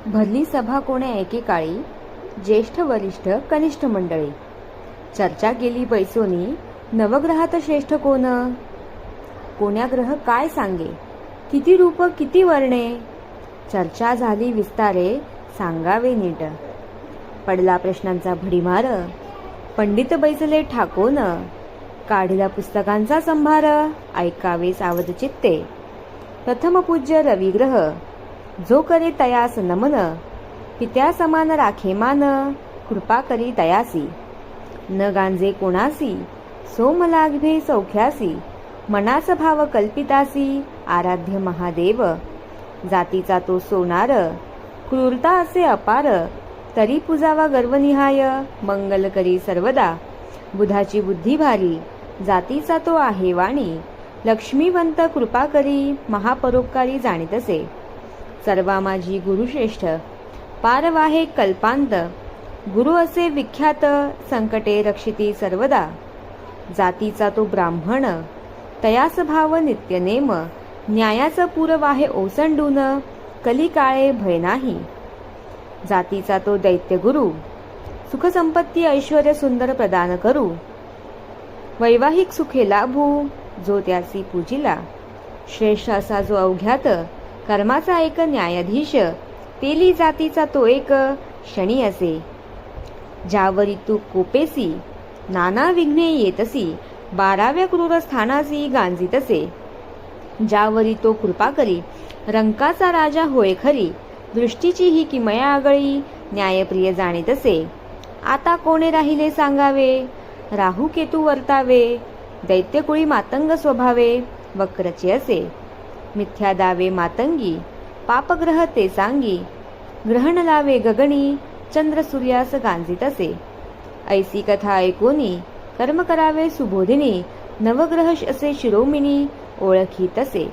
भरली सभा कोण्या एकेकाळी, ज्येष्ठ वरिष्ठ कनिष्ठ मंडळी. चर्चा केली बैसोनी, नवग्रहात श्रेष्ठ कोण. कोण्या ग्रह काय सांगे, किती रूप किती वर्णे. चर्चा झाली विस्तारे, सांगावे नीट. पडला प्रश्नांचा भडीमार, पंडित बैसले ठाकोन. काढिला पुस्तकांचा संभार, ऐकावे सावध चित्ते. प्रथम पूज्य रविग्रह, जो करे तयास नमन. पित्या समान राखे मान, कृपा करी तयासी. न गांजे कोणासी, सोम लागभे सौख्यासी. मनास भाव कल्पितासी, आराध्य महादेव. जातीचा तो सोनार, क्रूरता असे अपार. तरी पूजावा गर्वनिहाय, मंगल करी सर्वदा. बुधाची बुद्धी भारी, जातीचा तो आहे वाणी. लक्ष्मीवंत कृपा करी, महापरोपकारी जाणीतसे. सर्वा माझी गुरुश्रेष्ठ, पारवाहे कल्पांत. गुरु असे विख्यात, संकटे रक्षिती सर्वदा. जातीचा तो ब्राह्मण, तयास भाव नित्यनेम. न्यायाचं पुरवाहे ओसंडून, कली काळे भय नाही. जातीचा तो दैत्य गुरु, सुख संपत्ती ऐश्वर्य सुंदर प्रदान करू. वैवाहिक सुखे लाभू, जो त्यासी पूजिला. श्रेष्ठ असा जो अवघ्यात, कर्माचा एक न्यायाधीश. तेली जातीचा तो एक, शनी असे. ज्यावरी तू कोपेसी, नाना विघ्ने येतसी. 12व्या क्रूर स्थानासी गांजितसे. ज्यावरी तो कृपा करी, रंकाचा राजा होय खरी. दृष्टीची ही किमया आगळी, न्यायप्रिय जाणीतसे. आता कोणे राहिले सांगावे, राहू केतू वर्तावे. दैत्यकुळी मातंग स्वभावे, वक्रचे असे. मिथ्या दावे मातंगी, पापग्रह ते सांगी. ग्रहण लावे गगनी, चंद्र सूर्यास गांजितसे. ऐसी कथा ऐकोनी, कर्म करावे सुबोधिनी. नवग्रह असे शिरोमिनी, ओळखी तसे.